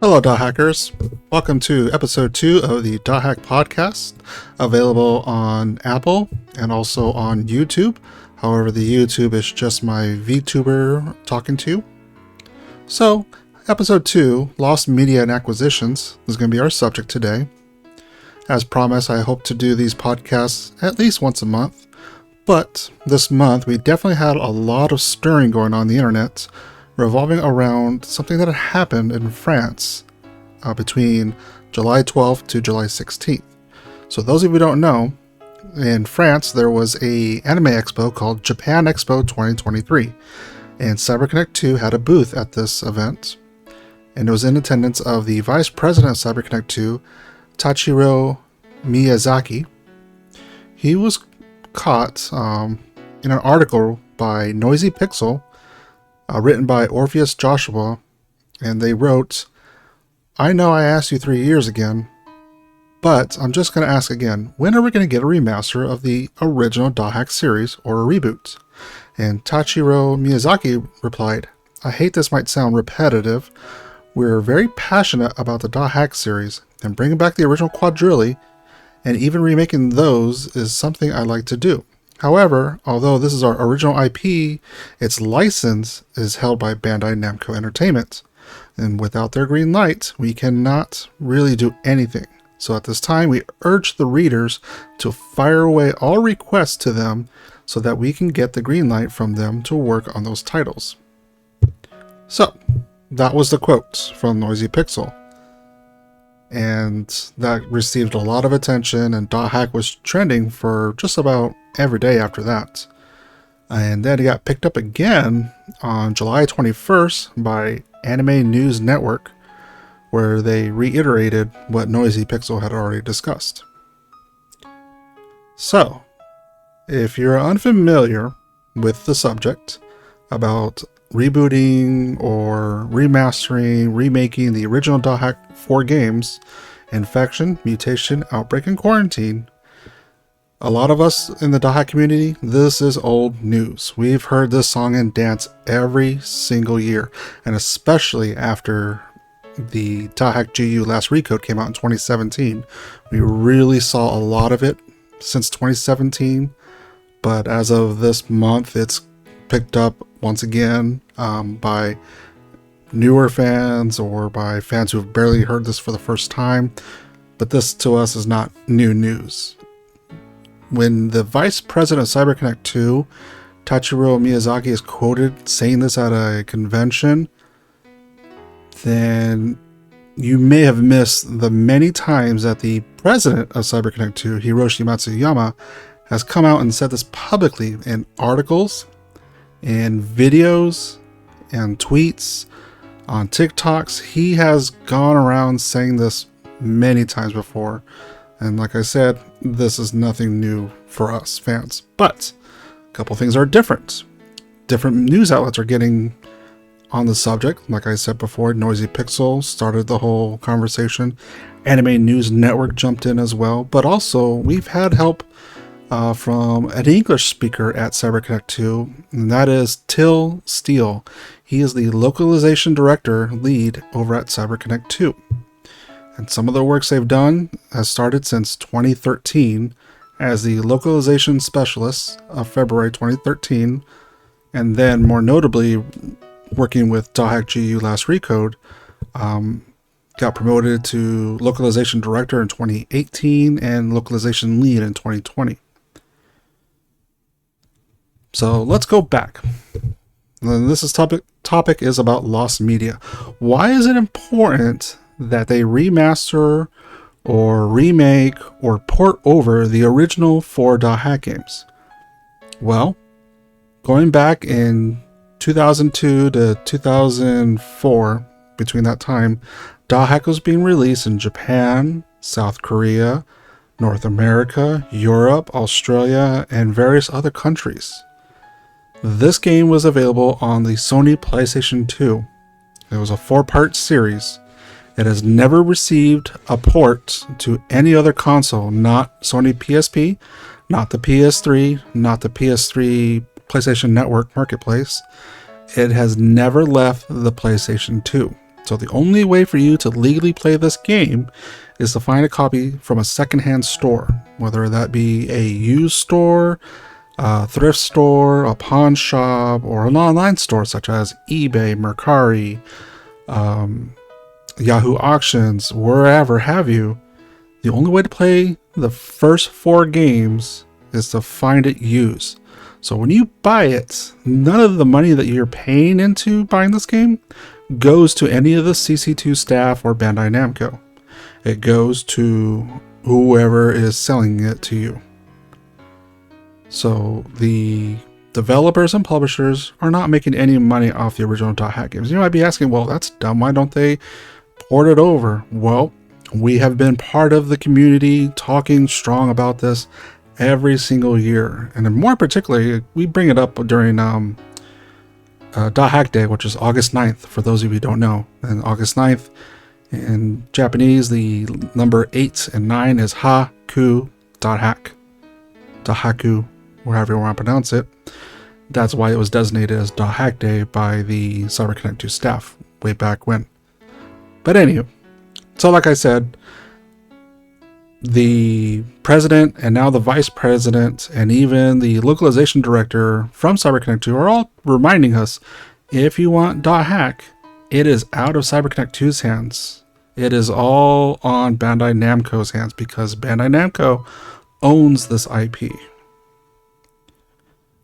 Hello, Dothackers. Welcome to episode 2 of the Dothack podcast, available on Apple and also on YouTube. However, the YouTube is just my VTuber talking to you. So, episode 2, Lost Media and Acquisitions, is going to be our subject today. As promised, I hope to do these podcasts at least once a month. But this month, we definitely had a lot of stirring going on the internet, revolving around something that had happened in France between July 12th to July 16th. So those of you who don't know, in France there was a anime expo called Japan Expo 2023, and CyberConnect2 had a booth at this event, and it was in attendance of the Vice President of CyberConnect2, Taichiro Miyazaki. He was caught in an article by NoisyPixel, written by Orpheus Joshua, and they wrote, "I know I asked you 3 years again, but I'm just going to ask again, when are we going to get a remaster of the original Dothack series or a reboot?" And Taichiro Miyazaki replied, "I hate this might sound repetitive. We're very passionate about the Dothack series, and bringing back the original quadrillion and even remaking those is something I like to do. However, although this is our original IP, its license is held by Bandai Namco Entertainment, and without their green light, we cannot really do anything. So at this time, we urge the readers to fire away all requests to them so that we can get the green light from them to work on those titles." So, that was the quote from NoisyPixel. And that received a lot of attention, and Dothack was trending for just about every day after that. And then it got picked up again on July 21st by Anime News Network, where they reiterated what NoisyPixel had already discussed. So, if you're unfamiliar with the subject about rebooting or remastering, remaking the original Dothack 4 games, Infection, Mutation, Outbreak, and Quarantine, a lot of us in the Dothack community, this is old news. We've heard this song and dance every single year, and especially after the Dothack GU Last Recode came out in 2017. We really saw a lot of it since 2017, but as of this month, it's picked up once again by newer fans or by fans who have barely heard this for the first time. But this to us is not new news. When the Vice President of CyberConnect2, Taichiro Miyazaki, is quoted saying this at a convention, then you may have missed the many times that the President of CyberConnect2, Hiroshi Matsuyama, has come out and said this publicly in articles, in videos, and tweets, on TikToks. He has gone around saying this many times before. And like I said, this is nothing new for us fans. But a couple things are different. Different news outlets are getting on the subject. Like I said before, NoisyPixel started the whole conversation. Anime News Network jumped in as well. But also, we've had help from an English speaker at CyberConnect2, and that is Till Steele. He is the localization director lead over at CyberConnect2. And some of the works they've done has started since 2013 as the localization specialist of February 2013, and then more notably working with Dothack GU Last Recode, got promoted to localization director in 2018 and localization lead in 2020. So let's go back. And this is topic is about lost media. Why is it important that they remaster or remake or port over the original 4 Dothack games? Well, going back in 2002 to 2004, between that time, Dothack was being released in Japan, South Korea, North America, Europe, Australia, and various other countries. This game was available on the Sony PlayStation 2. It was a 4-part series. It has never received a port to any other console, not Sony PSP, not the PS3, not the PS3 PlayStation Network Marketplace. It has never left the PlayStation 2. So the only way for you to legally play this game is to find a copy from a secondhand store, whether that be a used store, a thrift store, a pawn shop, or an online store such as eBay, Mercari, Yahoo Auctions, wherever have you. The only way to play the first 4 games is to find it used. So when you buy it, none of the money that you're paying into buying this game goes to any of the CC2 staff or Bandai Namco. It goes to whoever is selling it to you. So the developers and publishers are not making any money off the original Dothack games. You might be asking, well, that's dumb. Why don't they port it over? Well, we have been part of the community talking strong about this every single year. And then more particularly, we bring it up during Dothack Day, which is August 9th, for those of you who don't know. And August 9th, in Japanese, the number 8 and 9 is Ha-Ku Dothack. Dahaku, wherever you want to pronounce it. That's why it was designated as Dothack Day by the CyberConnect2 staff way back when. But anywho, so like I said, the president and now the vice president and even the localization director from CyberConnect2 are all reminding us, if you want Dothack, it is out of CyberConnect2's hands. It is all on Bandai Namco's hands because Bandai Namco owns this IP.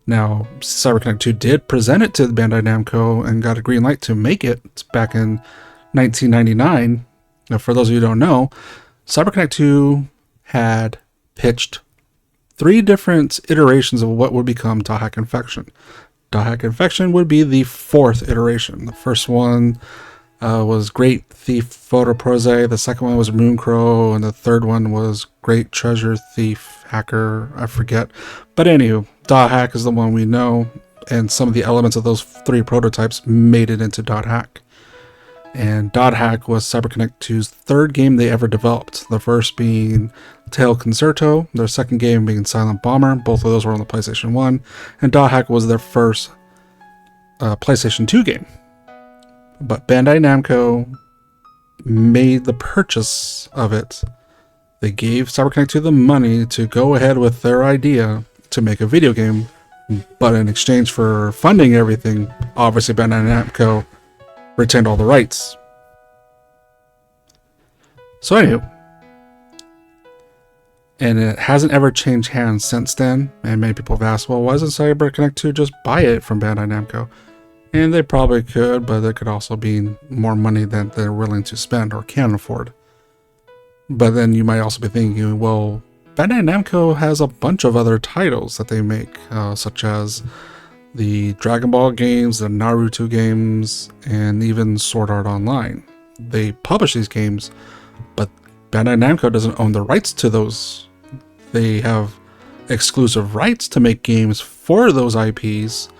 Now, CyberConnect2 did present it to Bandai Namco and got a green light to make it back in 1999. Now, for those of you who don't know, CyberConnect2 had pitched 3 different iterations of what would become Dothack Infection. Dothack Infection would be the 4th iteration. The first one was Great Thief Photo Prose, the second one was Mooncrow, and the third one was Great Treasure Thief Hacker, I forget. But anywho, Dothack is the one we know, and some of the elements of those 3 prototypes made it into Dothack. And Dothack was CyberConnect2's 3rd game they ever developed. The first being Tail Concerto, their second game being Silent Bomber. Both of those were on the PlayStation 1. And Dothack was their first PlayStation 2 game. But Bandai Namco made the purchase of it. They gave CyberConnect2 the money to go ahead with their idea to make a video game. But in exchange for funding everything, obviously Bandai Namco retained all the rights. So anywho, and it hasn't ever changed hands since then. And many people have asked, well, why doesn't CyberConnect2 just buy it from Bandai Namco? And they probably could, but there could also be more money than they're willing to spend or can afford. But then you might also be thinking, well, Bandai Namco has a bunch of other titles that they make, such as the Dragon Ball games, the Naruto games, and even Sword Art Online. They publish these games, but Bandai Namco doesn't own the rights to those. They have exclusive rights to make games for those IPs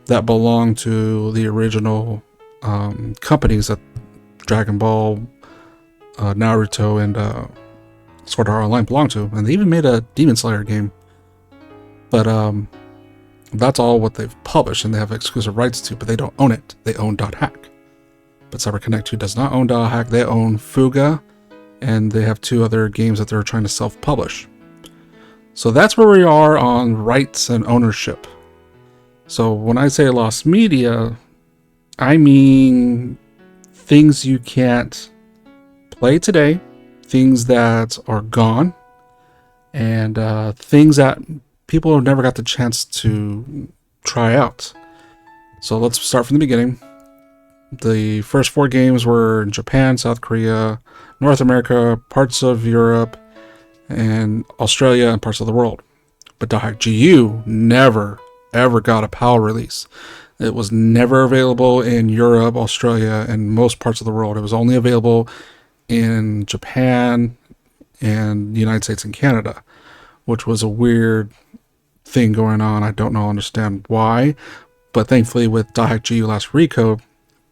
that belong to the original companies that Dragon Ball, Naruto, and Sword Art Online belong to. And they even made a Demon Slayer game. But that's all what they've published and they have exclusive rights to, but they don't own it. They own Dothack. But CyberConnect2 does not own Dothack. They own Fuga, and they have 2 other games that they're trying to self-publish. So that's where we are on rights and ownership. So when I say lost media, I mean things you can't play today, things that are gone, and things that people have never got the chance to try out. So let's start from the beginning. The first 4 games were in Japan, South Korea, North America, parts of Europe, and Australia, and parts of the world. But Dothack GU never, ever got a PAL release. It was never available in Europe, Australia, and most parts of the world. It was only available in Japan and the United States and Canada, which was a weird thing going on. I don't understand why, but thankfully with Dothack GU Last Recode,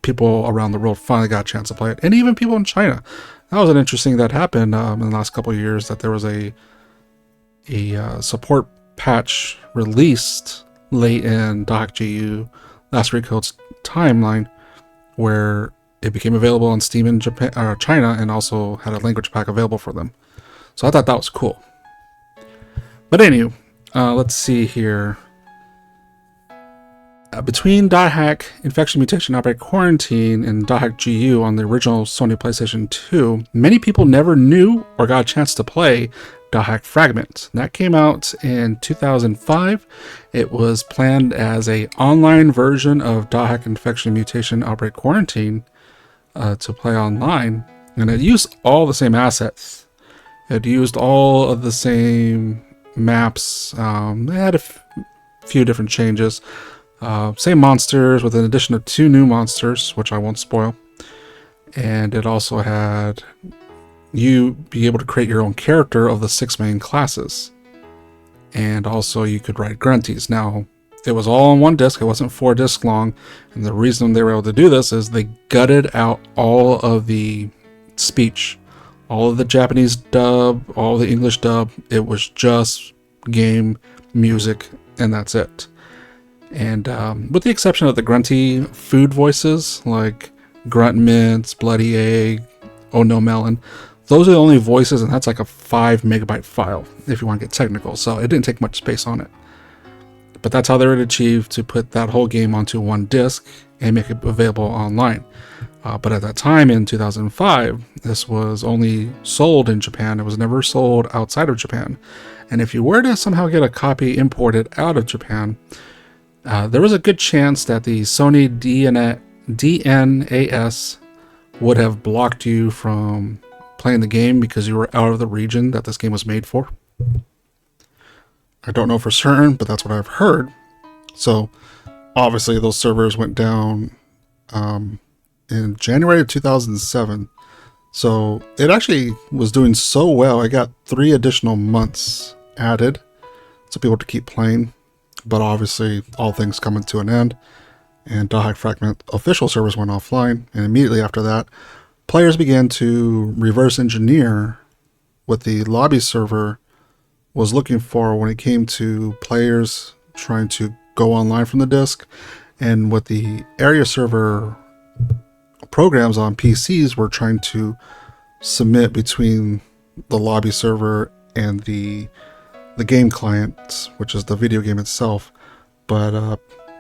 people around the world finally got a chance to play it, and even people in China. That was an interesting thing that happened in the last couple of years, that there was a support patch released late in Dothack GU Last Recode's timeline where it became available on Steam in Japan or China, and also had a language pack available for them. So I thought that was cool. But anyway, let's see here. Between Dothack, Infection, Mutation, Outbreak, Quarantine, and Dothack GU on the original Sony PlayStation 2, many people never knew or got a chance to play Dothack Fragment. That came out in 2005. It was planned as an online version of Dothack, Infection, Mutation, Outbreak, Quarantine to play online, and it used all the same assets. It used all of the same maps. It had a few different changes. Same monsters with an addition of 2 new monsters, which I won't spoil. And it also had you be able to create your own character of the 6 main classes. And also you could write grunties. Now, it was all on 1 disc. It wasn't 4 discs long. And the reason they were able to do this is they gutted out all of the speech. All of the Japanese dub, all the English dub. It was just game, music, and that's it. And with the exception of the grunty food voices, like Grunt Mints, Bloody Egg, Oh No Melon, those are the only voices, and that's like a 5 megabyte file, if you want to get technical, so it didn't take much space on it. But that's how they were achieved to put that whole game onto 1 disc and make it available online. But at that time, in 2005, this was only sold in Japan. It was never sold outside of Japan. And if you were to somehow get a copy imported out of Japan, there was a good chance that the Sony DNAS would have blocked you from playing the game because you were out of the region that this game was made for. I don't know for certain, but that's what I've heard. So obviously those servers went down in January of 2007. So it actually was doing so well. I got 3 additional months added to be able to keep playing. But obviously, all things coming to an end, and Dothack Fragment official servers went offline, and immediately after that, players began to reverse engineer what the lobby server was looking for when it came to players trying to go online from the disk, and what the area server programs on PCs were trying to submit between the lobby server and the game client, which is the video game itself. But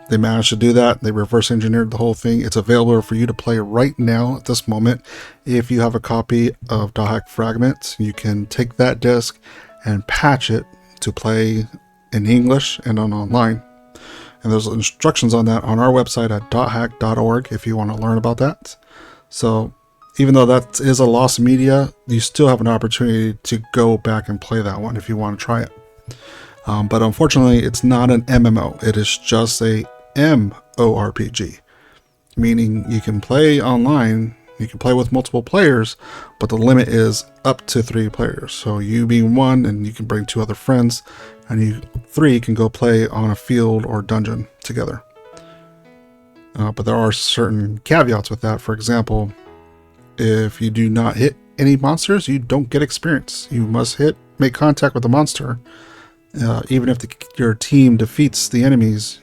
they managed to do that. They reverse engineered the whole thing. It's available for you to play right now at this moment. If you have a copy of Dothack Fragment, you can take that disc and patch it to play in English and on online. And there's instructions on that on our website at dothack.org if you want to learn about that. So even though that is a lost media, you still have an opportunity to go back and play that one if you want to try it. But unfortunately, it's not an MMO. It is just a MORPG, meaning you can play online, you can play with multiple players, but the limit is up to 3 players. So you being 1, and you can bring 2 other friends, and you 3 can go play on a field or dungeon together. But there are certain caveats with that. For example, if you do not hit any monsters, you don't get experience. You must make contact with the monster. Even if your team defeats the enemies,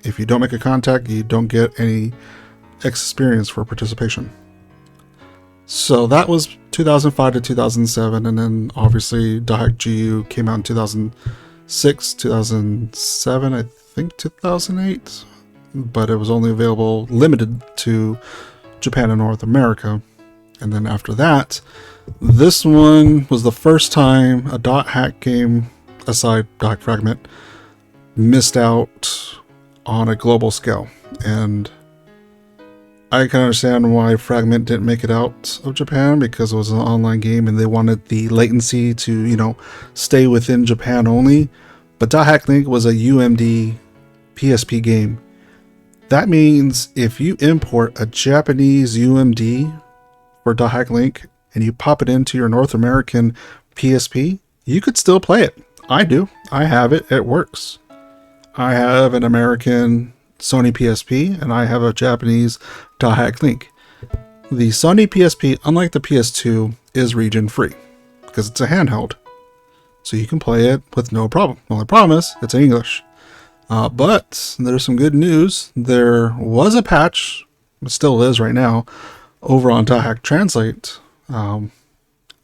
if you don't make a contact, you don't get any experience for participation. So that was 2005 to 2007, and then obviously Dothack GU came out in 2006, 2007, I think 2008, but it was only available limited to Japan and North America. And then after that, this one was the first time a Dothack game, aside Dothack Fragment, missed out on a global scale. And I can understand why Fragment didn't make it out of Japan, because it was an online game and they wanted the latency to, stay within Japan only. But Dothack Link was a UMD PSP game. That means if you import a Japanese UMD for Dothack Link and you pop it into your North American PSP, you could still play it. I do. I have it. It works. I have an American Sony PSP and I have a Japanese Dothack Link. The Sony PSP, unlike the PS2, is region free because it's a handheld. So you can play it with no problem. The only problem is it's in English. But there's some good news. There was a patch, it still is right now, over on Dothack Translate.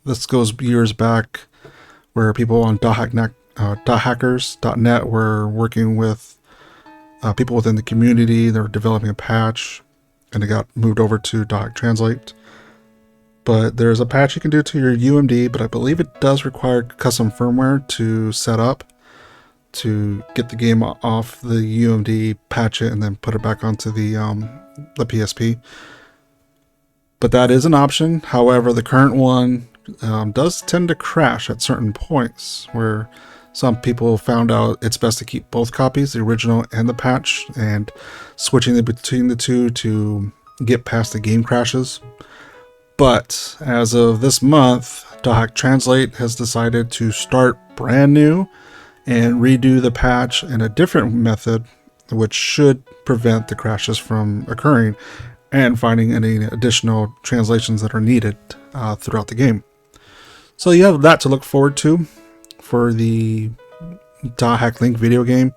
This goes years back, where people on dothackers.net were working with people within the community. They were developing a patch, and it got moved over to Dothack Translate. But there's a patch you can do to your UMD, but I believe it does require custom firmware to set up to get the game off the UMD, patch it, and then put it back onto the PSP. But that is an option. However, the current one does tend to crash at certain points, where some people found out it's best to keep both copies, the original and the patch, and switching between the two to get past the game crashes. But as of this month, Dothack Translate has decided to start brand new and redo the patch in a different method, which should prevent the crashes from occurring and finding any additional translations that are needed throughout the game. So you have that to look forward to for the Dothack Link video game.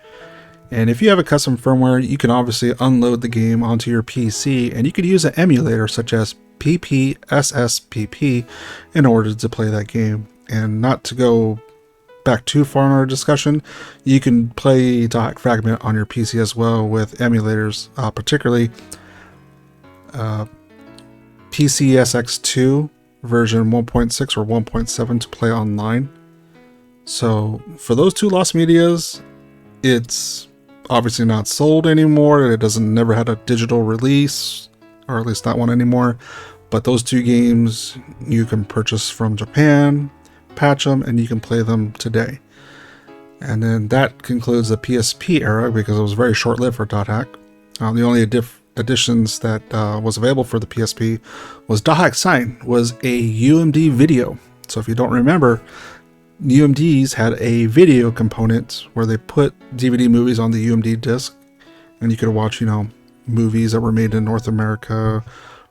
And if you have a custom firmware, you can obviously unload the game onto your PC, and you could use an emulator such as PPSSPP in order to play that game. And not to go back too far in our discussion, you can play Dothack Fragment on your PC as well with emulators, particularly PCSX2 version 1.6 or 1.7 to play online. So for those two lost medias, it's obviously not sold anymore. It never had a digital release, or at least not one anymore. But those two games you can purchase from Japan, patch them, and you can play them today. And then that concludes the PSP era, because it was very short-lived for Dothack. The only additions that was available for the PSP was Dothack Sign, was a UMD video. So if you don't remember, UMDs had a video component where they put DVD movies on the UMD disc, and you could watch, movies that were made in North America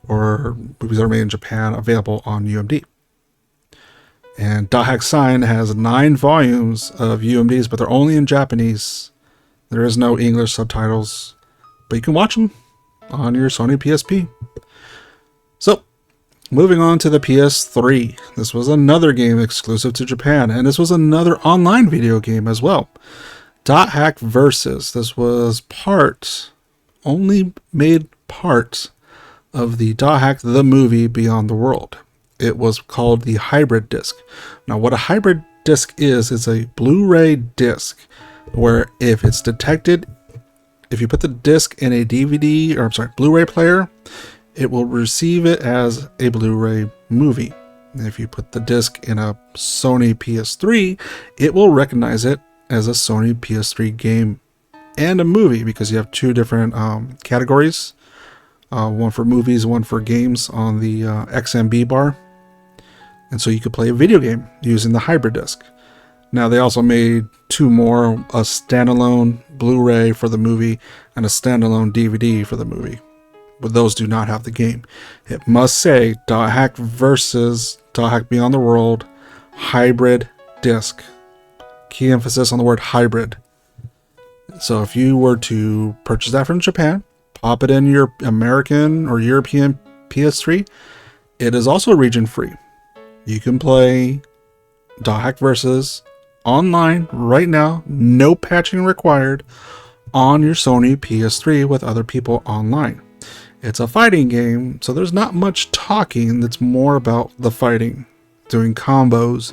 or movies that were made in Japan available on UMD. And Dothack Sign has 9 volumes of UMDs, but they're only in Japanese. There is no English subtitles, but you can watch them on your Sony PSP. So, moving on to the PS3. This was another game exclusive to Japan, and this was another online video game as well. Dothack Versus. This was only made part of the Dothack the Movie Beyond the World. It was called the Hybrid Disc. Now, what a hybrid disc is a Blu-ray disc where if it's detected, if you put the disc in a Blu-ray player, it will receive it as a Blu-ray movie. And if you put the disc in a Sony PS3, it will recognize it as a Sony PS3 game and a movie, because you have 2 different categories. One for movies, one for games on the XMB bar. And so you could play a video game using the hybrid disc. Now, they also made 2 more, a standalone Blu-ray for the movie and a standalone DVD for the movie. But those do not have the game. It must say Dothack versus Dothack Beyond the World Hybrid Disc. Key emphasis on the word hybrid. So if you were to purchase that from Japan, pop it in your American or European PS3, it is also region free. You can play Dothack Versus online right now, no patching required, on your Sony PS3 with other people online. It's a fighting game, so there's not much talking. It's more about the fighting, doing combos,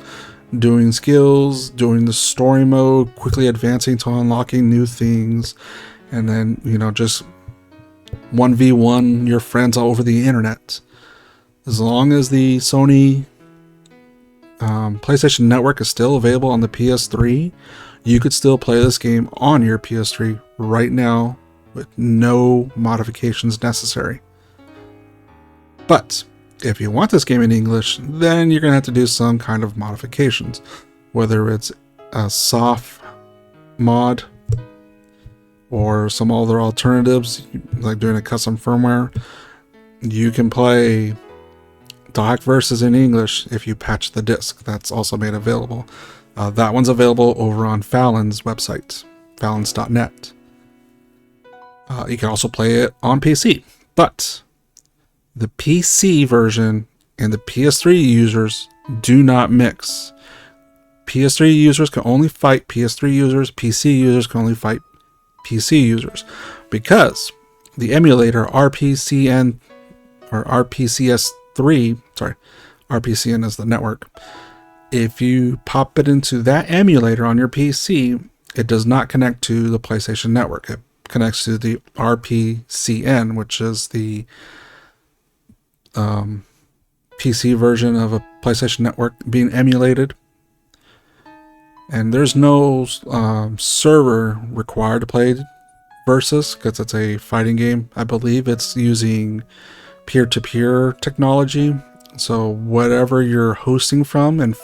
doing skills, doing the story mode, quickly advancing to unlocking new things, and then, just 1v1 your friends all over the internet. As long as the Sony PlayStation Network is still available on the PS3, you could still play this game on your PS3 right now with no modifications necessary. But if you want this game in English, then you're going to have to do some kind of modifications, whether it's a soft mod or some other alternatives, like doing a custom firmware. You can play Dothack Versus in English if you patch the disc. That's also made available. That one's available over on Fallon's website, fallons.net. You can also play it on PC, but the PC version and the PS3 users do not mix. PS3 users can only fight PS3 users. PC users can only fight PC users, because the emulator RPCN or RPCS3, sorry, RPCN is the network. If you pop it into that emulator on your PC, it does not connect to the PlayStation Network. It connects to the RPCN, which is the PC version of a PlayStation Network being emulated. And there's no server required to play Versus, because it's a fighting game. I believe it's using peer-to-peer technology. So whatever you're hosting from and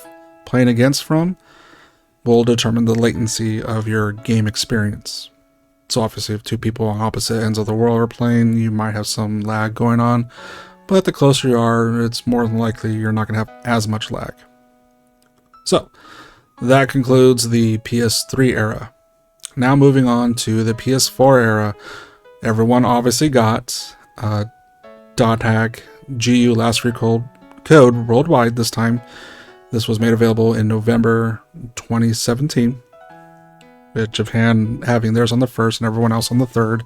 playing against from will determine the latency of your game experience. So obviously if two people on opposite ends of the world are playing, you might have some lag going on. But the closer you are, it's more than likely you're not going to have as much lag. So that concludes the PS3 era. Now moving on to the PS4 era. Everyone obviously got Dothack GU Last Recode code worldwide this time. This was made available in November 2017, with Japan having theirs on the 1st and everyone else on the 3rd.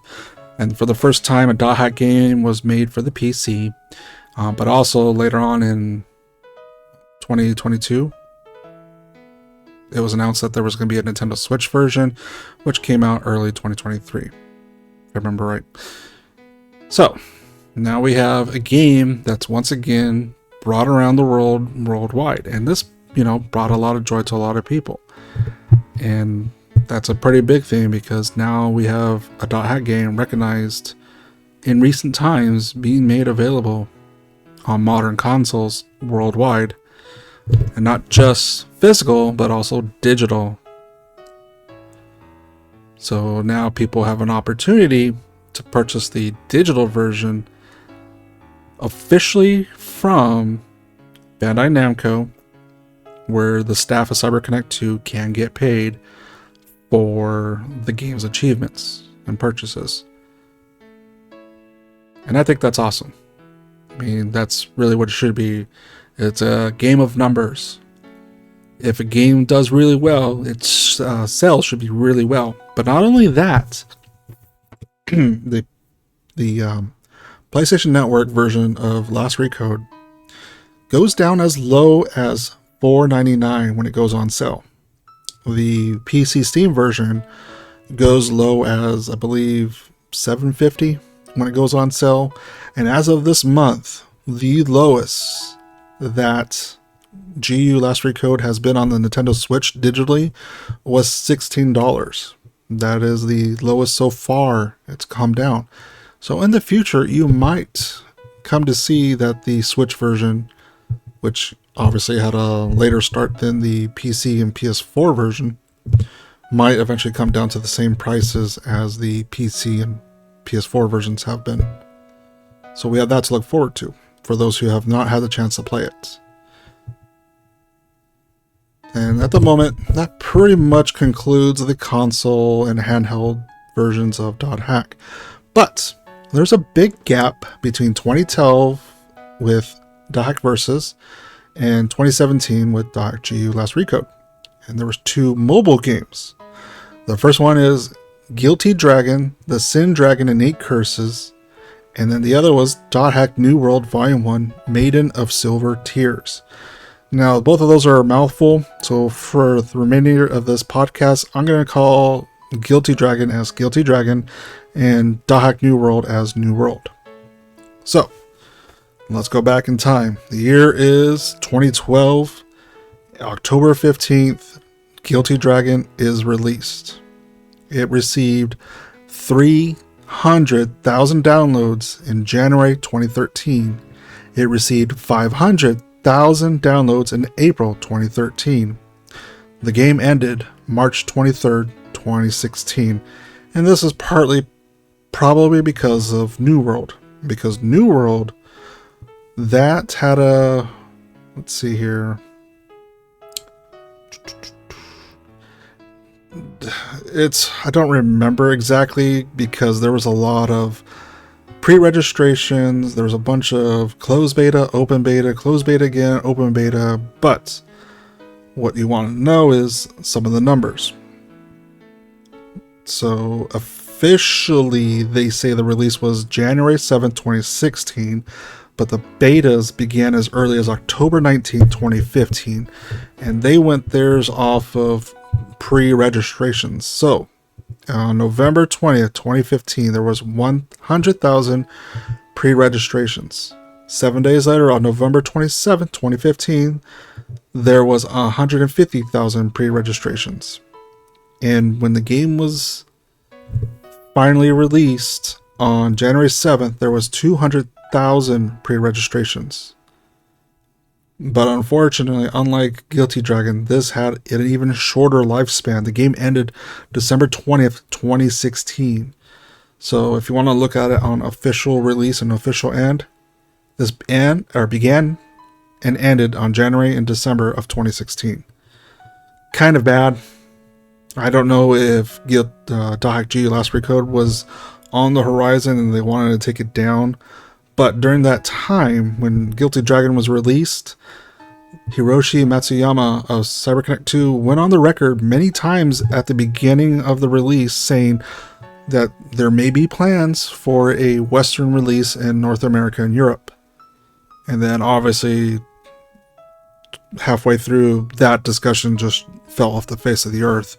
And for the first time, a Dothack game was made for the PC, but also later on in 2022, it was announced that there was going to be a Nintendo Switch version, which came out early 2023, if I remember right. So now we have a game that's once again brought around the world worldwide, and this, brought a lot of joy to a lot of people. And that's a pretty big thing, because now we have a Dothack game recognized in recent times being made available on modern consoles worldwide, and not just physical but also digital. So now people have an opportunity to purchase the digital version officially from Bandai Namco, where the staff of CyberConnect2 can get paid for the game's achievements and purchases. And I think that's awesome. I mean, that's really what it should be. It's a game of numbers. If a game does really well, its sales should be really well. But not only that, the PlayStation Network version of Last Recode goes down as low as $4.99 when it goes on sale. The PC Steam version goes low as, I believe, $7.50 when it goes on sale. And as of this month, the lowest that GU Last Recode has been on the Nintendo Switch digitally was $16. That is the lowest so far. It's come down. So in the future, you might come to see that the Switch version, which obviously had a later start than the PC and PS4 version, might eventually come down to the same prices as the PC and PS4 versions have been. So we have that to look forward to for those who have not had the chance to play it. And at the moment, that pretty much concludes the console and handheld versions of Dothack. But there's a big gap between 2012 with Dothack Versus and 2017 with Dothack GU Last Recode. And there was two mobile games. The first one is Guilty Dragon, The Sin Dragon and 8 Curses. And then the other was Dothack New World Volume 1, Maiden of Silver Tears. Now, both of those are a mouthful, so for the remainder of this podcast, I'm going to call Guilty Dragon as Guilty Dragon and Dothack New World as New World. So, let's go back in time. The year is 2012. October 15th, Guilty Dragon is released. It received 300,000 downloads in January 2013. It received 500,000 downloads in April 2013. The game ended March 23rd, 2016. And this is probably because of New World. Because New World, that had a, let's see here. I don't remember exactly, because there was a lot of pre-registrations. There was a bunch of closed beta, open beta, closed beta again, open beta. But what you want to know is some of the numbers. So officially, they say the release was January 7th, 2016, but the betas began as early as October 19th, 2015, and they went theirs off of pre-registrations. So on November 20th, 2015, there was 100,000 pre-registrations. 7 days later, on November 27th, 2015, there was 150,000 pre-registrations. And when the game was finally released on January 7th, there was 200,000 pre-registrations. But unfortunately, unlike Guilty Dragon, this had an even shorter lifespan. The game ended December 20th, 2016. So if you want to look at it on official release and official end, this began and ended on January and December of 2016. Kind of bad. I don't know if Dothack G Last Recode was on the horizon and they wanted to take it down. But during that time, when Guilty Dragon was released, Hiroshi Matsuyama of CyberConnect2 went on the record many times at the beginning of the release saying that there may be plans for a Western release in North America and Europe. And then obviously, halfway through, that discussion just fell off the face of the earth.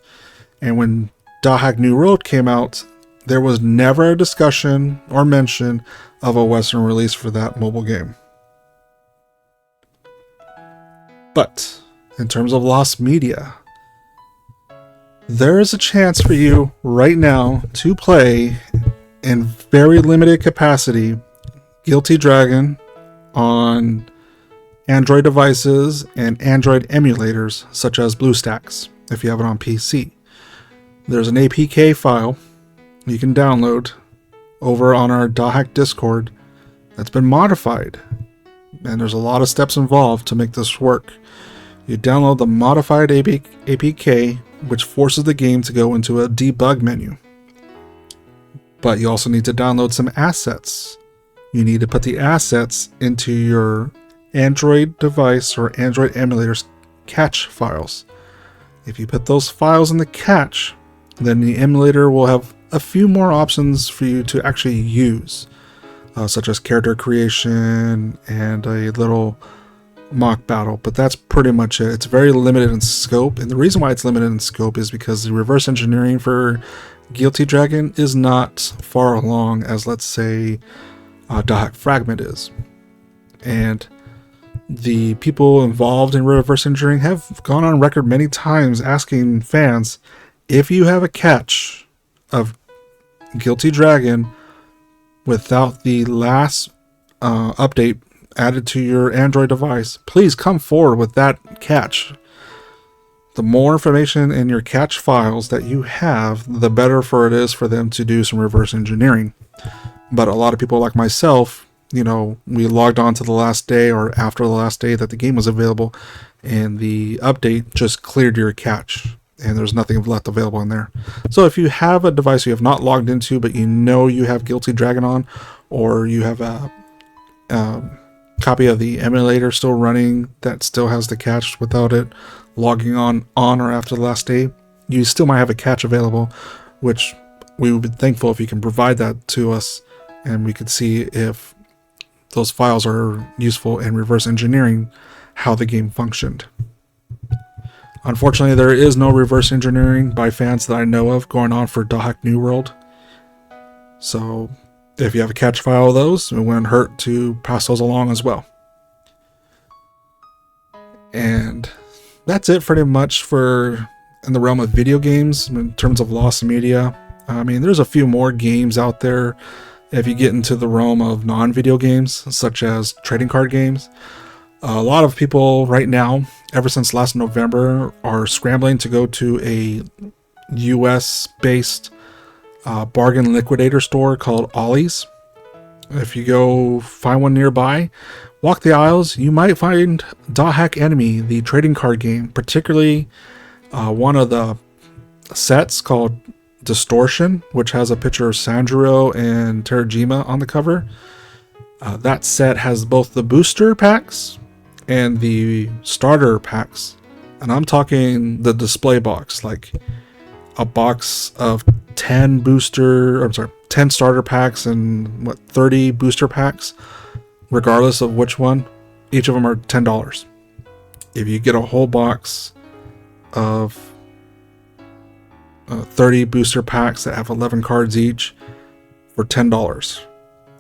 And when Dothack New World came out, there was never a discussion or mention of a Western release for that mobile game. But in terms of lost media, there is a chance for you right now to play in very limited capacity Guilty Dragon on Android devices and Android emulators such as BlueStacks if you have it on PC. There's an APK file you can download over on our Dothack Discord that's been modified, and there's a lot of steps involved to make this work. You download the modified APK, which forces the game to go into a debug menu. But you also need to download some assets. You need to put the assets into your Android device or Android emulators cache files. If you put those files in the cache, then the emulator will have a few more options for you to actually use, such as character creation and a little mock battle, but that's pretty much it. It's very limited in scope, and the reason why it's limited in scope is because the reverse engineering for Guilty Dragon is not far along as, let's say, Dothack Fragment is. And the people involved in reverse engineering have gone on record many times asking fans, if you have a cache of Guilty Dragon without the last update added to your Android device, please come forward with that cache. The more information in your cache files that you have, the better for it is for them to do some reverse engineering. But a lot of people like myself, we logged on to the last day or after the last day that the game was available, and the update just cleared your cache, and there's nothing left available in there. So if you have a device you have not logged into, but you have Guilty Dragon on, or you have a copy of the emulator still running that still has the cache without it logging on or after the last day, you still might have a cache available, which we would be thankful if you can provide that to us, and we could see if those files are useful in reverse engineering how the game functioned. Unfortunately, there is no reverse engineering by fans that I know of going on for Dothack New World. So if you have a cache file of those, it wouldn't hurt to pass those along as well. And that's it pretty much for in the realm of video games in terms of lost media. I mean, there's a few more games out there if you get into the realm of non-video games, such as trading card games. A lot of people right now, ever since last November, are scrambling to go to a US-based bargain liquidator store called Ollie's. If you go find one nearby, walk the aisles, you might find Dothack Enemy, the trading card game, particularly one of the sets called Distortion, which has a picture of Sanjuro and Terajima on the cover. That set has both the booster packs and the starter packs. And I'm talking the display box, like a box of 10 starter packs and 30 booster packs, regardless of which one. Each of them are $10. If you get a whole box of 30 booster packs that have 11 cards each for $10.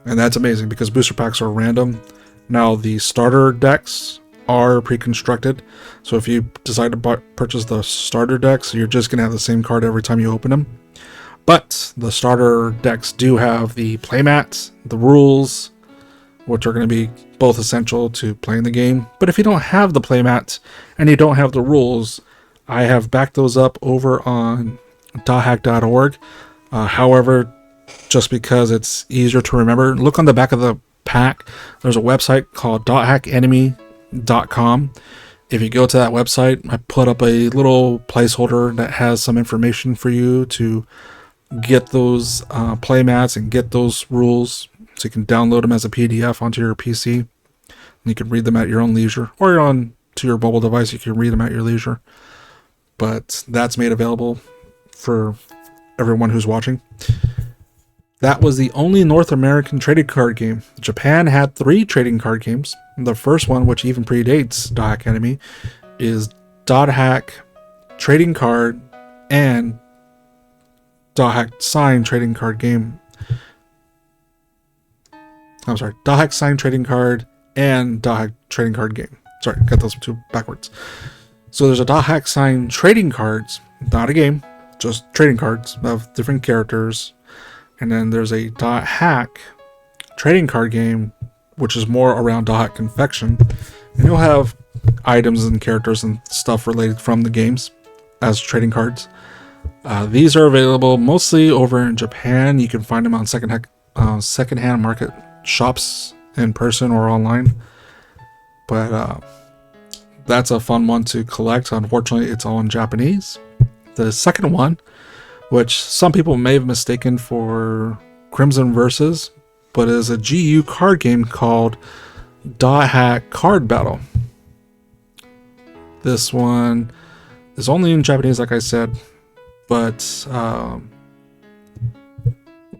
And that's amazing because booster packs are random. Now the starter decks are pre-constructed, so if you decide to purchase the starter decks, you're just going to have the same card every time you open them. But the starter decks do have the playmats, the rules, which are going to be both essential to playing the game. But if you don't have the playmats and you don't have the rules, I have backed those up over on Dothack.org. However, just because it's easier to remember, look on the back of the pack. There's a website called DothackEnemy.com. If you go to that website, I put up a little placeholder that has some information for you to get those playmats and get those rules, so you can download them as a PDF onto your PC. And you can read them at your own leisure, or on to your mobile device, you can read them at your leisure. But that's made available for everyone who's watching. That was the only North American trading card game. Japan had 3 trading card games. The first one, which even predates Dothack Enemy, is Dothack Trading Card and Dothack Sign Trading Card Game. I'm sorry, Dothack Sign Trading Card and Dothack Trading Card Game. Sorry, got those two backwards. So there's a Dothack Sign Trading Cards, not a game, just trading cards of different characters. And then there's a Dothack trading card game, which is more around Dothack confection. And you'll have items and characters and stuff related from the games as trading cards. These are available mostly over in Japan. You can find them on secondhand market shops in person or online. But that's a fun one to collect. Unfortunately, it's all in Japanese. The second one, which some people may have mistaken for Crimson Versus, but is a GU card game called Dothack Card Battle. This one is only in Japanese, like I said, but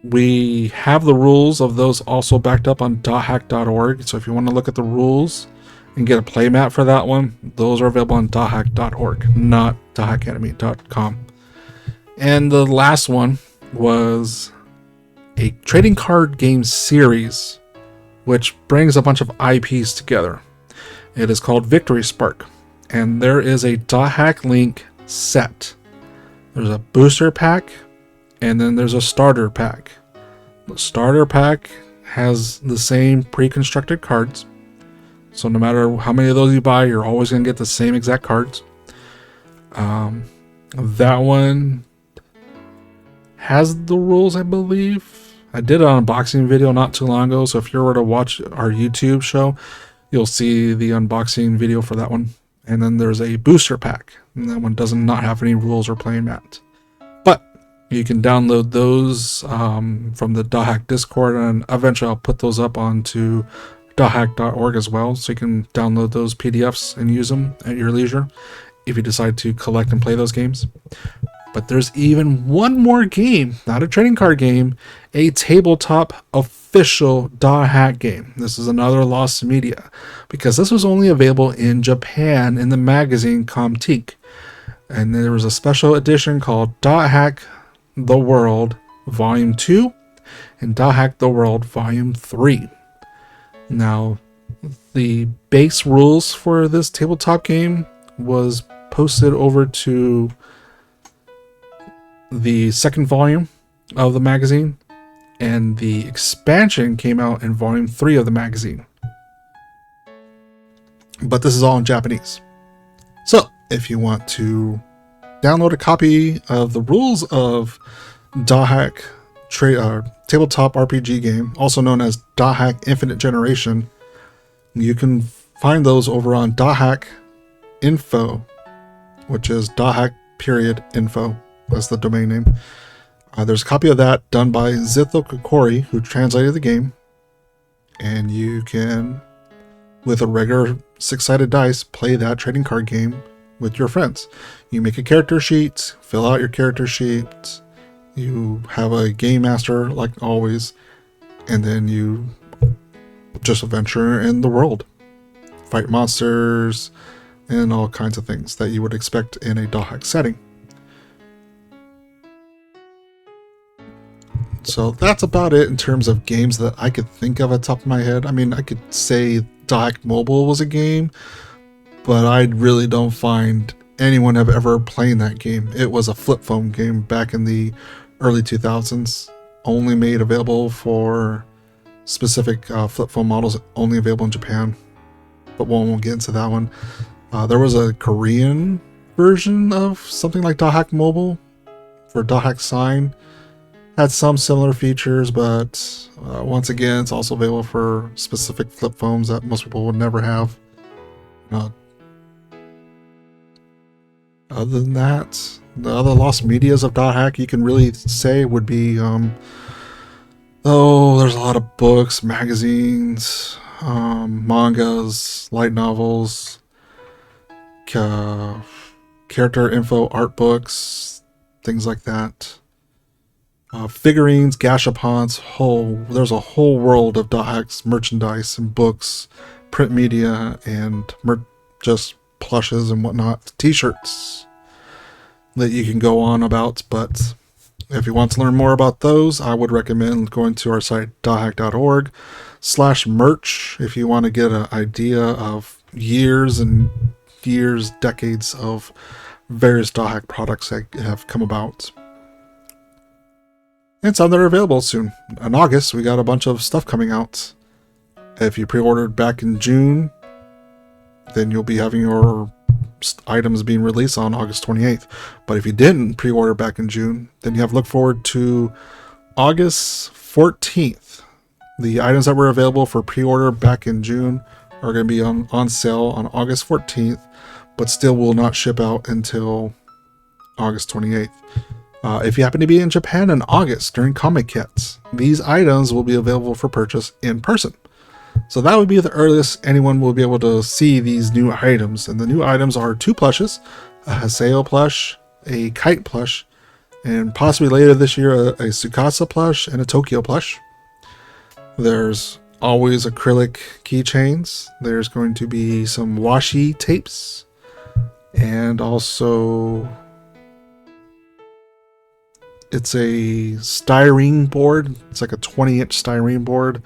we have the rules of those also backed up on Dothack.org. So if you want to look at the rules and get a playmat for that one, those are available on Dothack.org, not DothackEnemy.com. And the last one was a trading card game series, which brings a bunch of IPs together. It is called Victory Spark, and there is a Dothack Link set. There's a booster pack, and then there's a starter pack. The starter pack has the same pre-constructed cards, so no matter how many of those you buy, you're always going to get the same exact cards. That one has the rules, I believe. I did an unboxing video not too long ago, so if you were to watch our YouTube show, you'll see the unboxing video for that one. And then there's a booster pack, and that one does not have any rules or playmat. But you can download those from the Dothack Discord, and eventually I'll put those up onto Dothack.org as well, so you can download those PDFs and use them at your leisure if you decide to collect and play those games. But there's even one more game, not a trading card game, a tabletop official Dothack game. This is another lost media, because this was only available in Japan in the magazine Comtique. And there was a special edition called Dothack The World Volume 2 and Dothack The World Volume 3. Now, the base rules for this tabletop game was posted over to the second volume of the magazine, and the expansion came out in volume 3 of the magazine. But this is all in Japanese. So if you want to download a copy of the rules of Dothack tabletop RPG game, also known as Dothack Infinite Generation, you can find those over on Dothack Info, which is Dothack.info. That's the domain name. There's a copy of that done by Zitho Kokori, who translated the game. And you can, with a regular 6-sided dice, play that trading card game with your friends. You make a character sheet, fill out your character sheet, you have a game master like always, and then you just adventure in the world. Fight monsters and all kinds of things that you would expect in a Dothack setting. So that's about it in terms of games that I could think of at the top of my head. I mean, I could say Dothack Mobile was a game, but I really don't find anyone have ever played that game. It was a flip phone game back in the early 2000s, only made available for specific flip phone models, only available in Japan, but we won't get into that one. There was a Korean version of something like Dothack Mobile for Dothack Sign. Had some similar features, but once again, it's also available for specific flip phones that most people would never have. Other than that, the other lost medias of Dothack you can really say would be, there's a lot of books, magazines, mangas, light novels, character info, art books, things like that. Figurines, gashapons, there's a whole world of Dothack's merchandise and books, print media, and just plushes and whatnot, t-shirts that you can go on about. But if you want to learn more about those, I would recommend going to our site dothack.org/merch if you want to get an idea of years and years, decades of various Dothack products that have come about. And some that are available soon. In August, we got a bunch of stuff coming out. If you pre-ordered back in June, then you'll be having your items being released on August 28th. But if you didn't pre-order back in June, then you have to look forward to August 14th. The items that were available for pre-order back in June are going to be on sale on August 14th, but still will not ship out until August 28th. If you happen to be in Japan in August during Comic-Cons, these items will be available for purchase in person. So that would be the earliest anyone will be able to see these new items. And the new items are 2 plushes, a Haseo plush, a Kite plush, and possibly later this year a Tsukasa plush and a Tokyo plush. There's always acrylic keychains. There's going to be some washi tapes, and also it's a styrene board. It's like a 20-inch styrene board,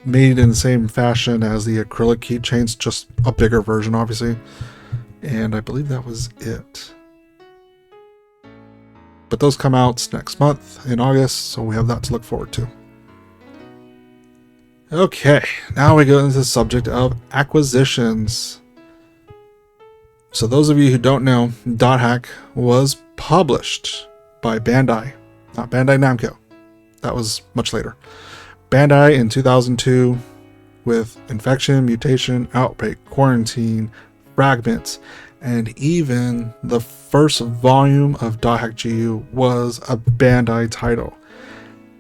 made in the same fashion as the acrylic keychains, just a bigger version, obviously. And I believe that was it. But those come out next month in August, so we have that to look forward to. Okay, now we go into the subject of acquisitions. So those of you who don't know, Dothack was published by Bandai, not Bandai Namco. That was much later. Bandai in 2002 with Infection, Mutation, Outbreak, Quarantine, Fragments, and even the first volume of Dothack GU was a Bandai title.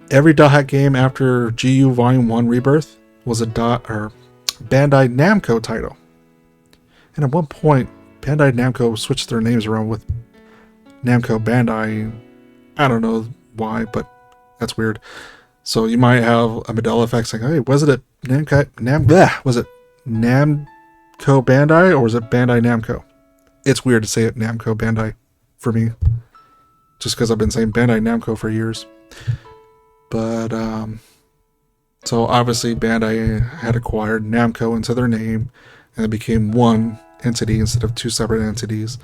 Every Dothack game after GU Volume 1 Rebirth was a Bandai Namco title. And at one point, Bandai Namco switched their names around with Namco Bandai. I don't know why, but that's weird. So you might have a Mandela effect saying, hey, was it Namco Bandai or was it Bandai Namco? It's weird to say it Namco Bandai for me, just because I've been saying Bandai Namco for years. But so obviously Bandai had acquired Namco into their name, and it became one entity instead of 2 separate entities.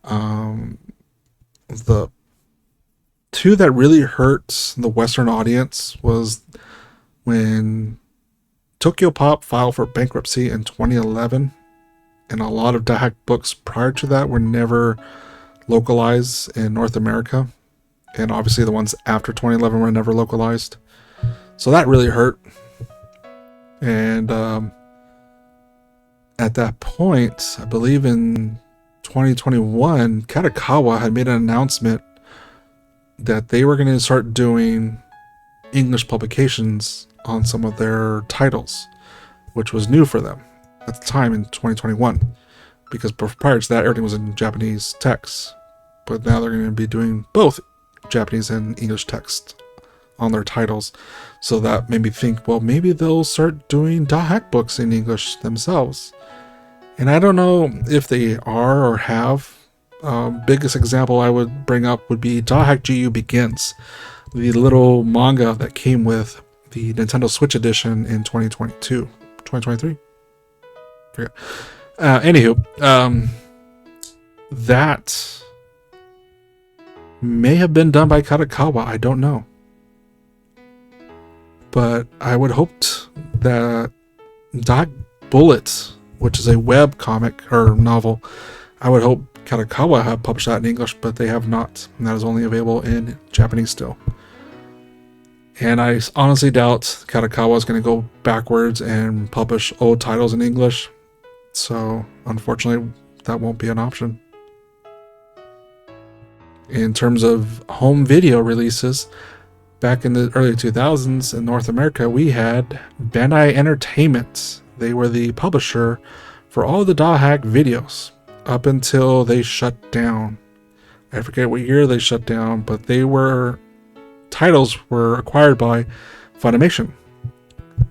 The 2 that really hurt the Western audience was when Tokyo Pop filed for bankruptcy in 2011, and a lot of Dothack books prior to that were never localized in North America, and obviously the ones after 2011 were never localized. So that really hurt. And at that point, I believe in 2021, Kadokawa had made an announcement that they were going to start doing English publications on some of their titles, which was new for them at the time in 2021, because prior to that, everything was in Japanese text. But now they're going to be doing both Japanese and English text on their titles. So that made me think, well, maybe they'll start doing Dothack books in English themselves. And I don't know if they are or have. Biggest example I would bring up would be Dothack GU Begins, the little manga that came with the Nintendo Switch edition in 2022. 2023? Forget. Anywho, that may have been done by Kadokawa. I don't know. But I would hope that Dot Bullet, which is a web comic or novel, I would hope Kadokawa have published that in English, but they have not. And that is only available in Japanese still. And I honestly doubt Kadokawa is going to go backwards and publish old titles in English. So, unfortunately, that won't be an option. In terms of home video releases, back in the early 2000s in North America, we had Bandai Entertainment. They were the publisher for all the Dothack videos up until they shut down. I forget what year they shut down, but titles were acquired by Funimation.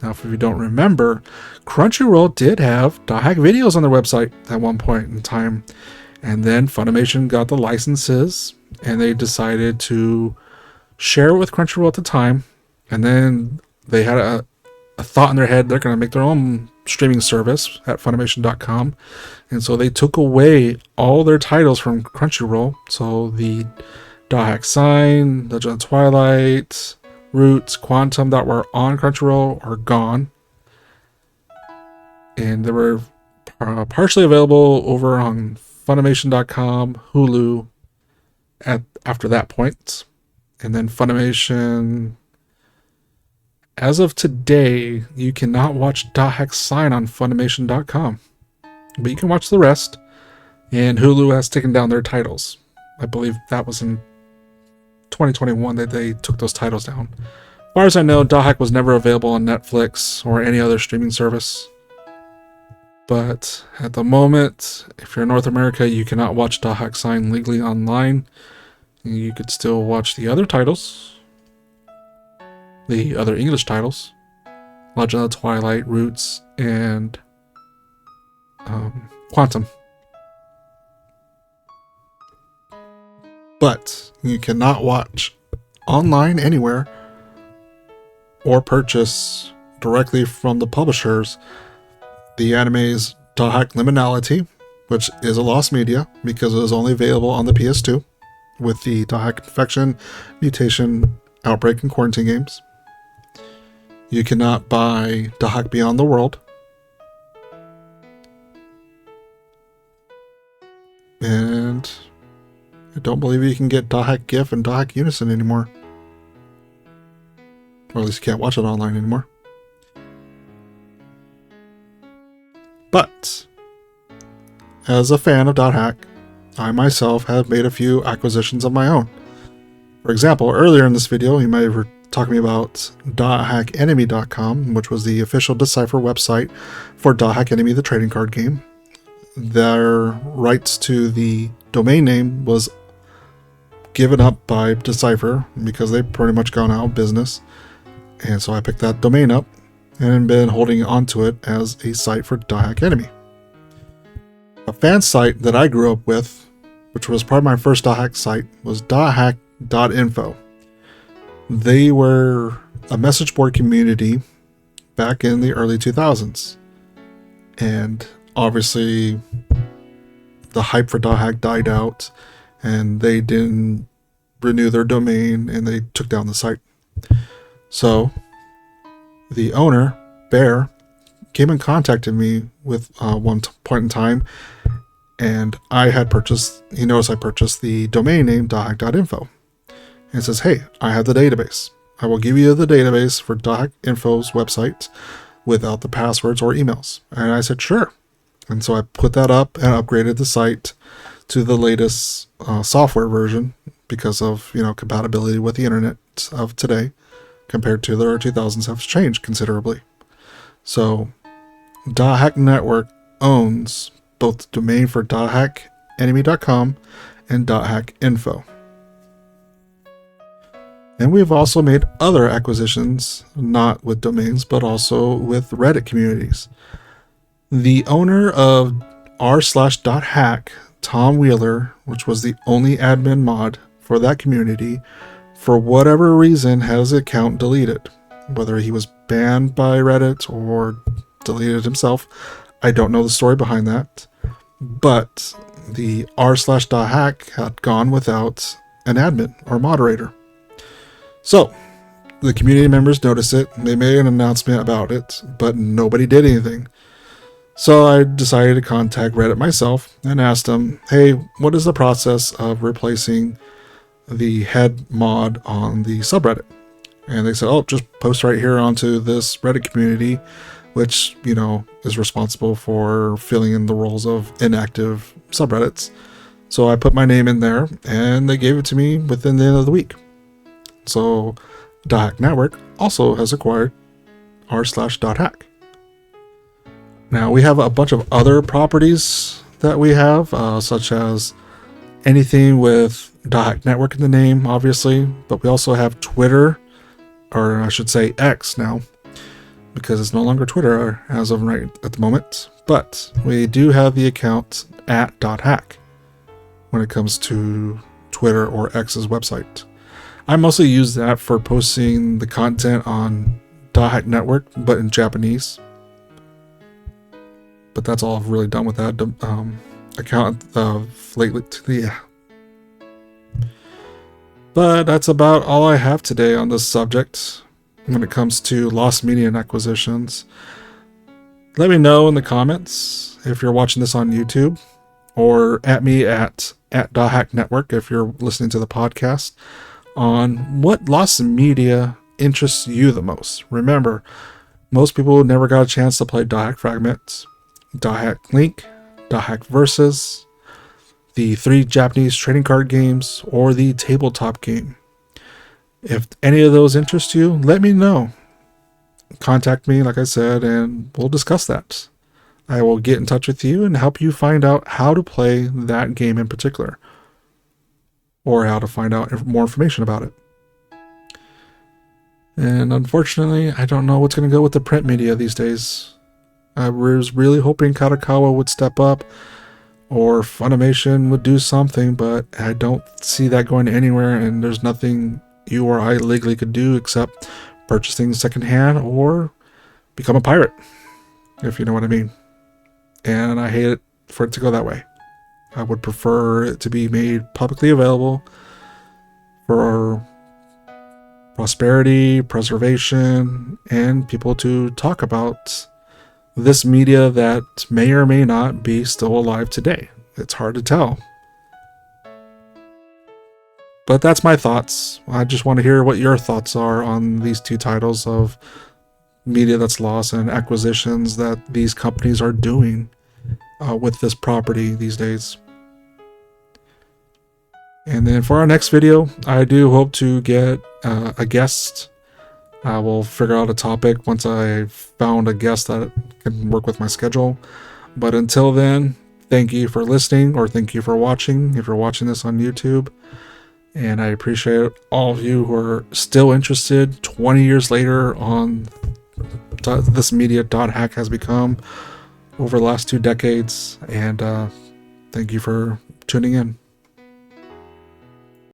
Now, if you don't remember, Crunchyroll did have Dothack videos on their website at one point in time. And then Funimation got the licenses, and they decided to share it with Crunchyroll at the time. And then they had a thought in their head, they're going to make their own streaming service at Funimation.com. And so they took away all their titles from Crunchyroll. So the Dothack Sign, Legend of Twilight, Roots, Quantum that were on Crunchyroll are gone. And they were partially available over on Funimation.com, Hulu after that point. And then Funimation, as of today, you cannot watch Dothack Sign on Funimation.com. But you can watch the rest. And Hulu has taken down their titles. I believe that was in 2021 that they took those titles down. As far as I know, Dothack was never available on Netflix or any other streaming service. But at the moment, if you're in North America, you cannot watch Dothack Sign legally online. You could still watch the other titles, the other English titles, Legend of Twilight, Roots, and Quantum. But you cannot watch online anywhere or purchase directly from the publishers the anime's Dothack Liminality, which is a lost media because it was only available on the PS2 with the Dothack Infection, Mutation, Outbreak, and Quarantine games. You cannot buy Dothack Beyond the World. And I don't believe you can get Dothack GIF and Dothack Unison anymore. Or at least you can't watch it online anymore. But, as a fan of Dothack, I myself have made a few acquisitions of my own. For example, earlier in this video, you might have talked to me about DothackEnemy.com, which was the official Decipher website for Dothack Enemy, the trading card game. Their rights to the domain name was given up by Decipher because they've pretty much gone out of business. And so I picked that domain up and been holding onto it as a site for Dothack Enemy. A fan site that I grew up with, which was probably my first Dothack site, was Dothack.info. They were a message board community back in the early 2000s. And obviously, the hype for Dothack died out, and they didn't renew their domain, and they took down the site. So, the owner, Bear, came and contacted me with one point in time, and I had purchased, he noticed I purchased the domain name Dothack.info. And says, hey, I have the database. I will give you the database for Dothack Info's website without the passwords or emails. And I said, sure. And so I put that up and upgraded the site to the latest software version because of, compatibility with the internet of today compared to the early 2000s have changed considerably. So Dothack Network owns both the domain for dothackenemy.com and Dothack Info. And we've also made other acquisitions, not with domains, but also with Reddit communities. The owner of r/.hack, Tom Wheeler, which was the only admin mod for that community, for whatever reason has his account deleted. Whether he was banned by Reddit or deleted himself, I don't know the story behind that. But the r/.hack had gone without an admin or moderator. So, the community members noticed it, they made an announcement about it, but nobody did anything. So I decided to contact Reddit myself and asked them, hey, what is the process of replacing the head mod on the subreddit? And they said, oh, just post right here onto this Reddit community, which, is responsible for filling in the roles of inactive subreddits. So I put my name in there, and they gave it to me within the end of the week. So Dothack Network also has acquired r/.hack. Now we have a bunch of other properties that we have, such as anything with Dothack Network in the name, obviously, but we also have Twitter, or I should say X now, because it's no longer Twitter as of right at the moment. But we do have the account @Dothack when it comes to Twitter or X's website. I mostly use that for posting the content on Dothack Network, but in Japanese. But that's all I've really done with that account lately. Yeah. But that's about all I have today on this subject when it comes to lost media and acquisitions. Let me know in the comments if you're watching this on YouTube, or at me at Dothack Network if you're listening to the podcast, on what lost media interests you the most. Remember, most people never got a chance to play Dothack Fragment, Dothack Link, Dothack Versus, the 3 Japanese trading card games, or the tabletop game. If any of those interest you, let me know. Contact me, like I said, and we'll discuss that. I will get in touch with you and help you find out how to play that game in particular, or how to find out more information about it. And unfortunately, I don't know what's going to go with the print media these days. I was really hoping Kadokawa would step up, or Funimation would do something, but I don't see that going anywhere, and there's nothing you or I legally could do except purchase things secondhand or become a pirate, if you know what I mean. And I hate it for it to go that way. I would prefer it to be made publicly available for prosperity, preservation, and people to talk about this media that may or may not be still alive today. It's hard to tell. But that's my thoughts. I just want to hear what your thoughts are on these 2 titles of media that's lost and acquisitions that these companies are doing with this property these days. And then for our next video, I do hope to get a guest. I will figure out a topic once I've found a guest that can work with my schedule. But until then, thank you for listening, or thank you for watching if you're watching this on YouTube. And I appreciate all of you who are still interested 20 years later on this media Dothack has become over the last 2 decades. And thank you for tuning in.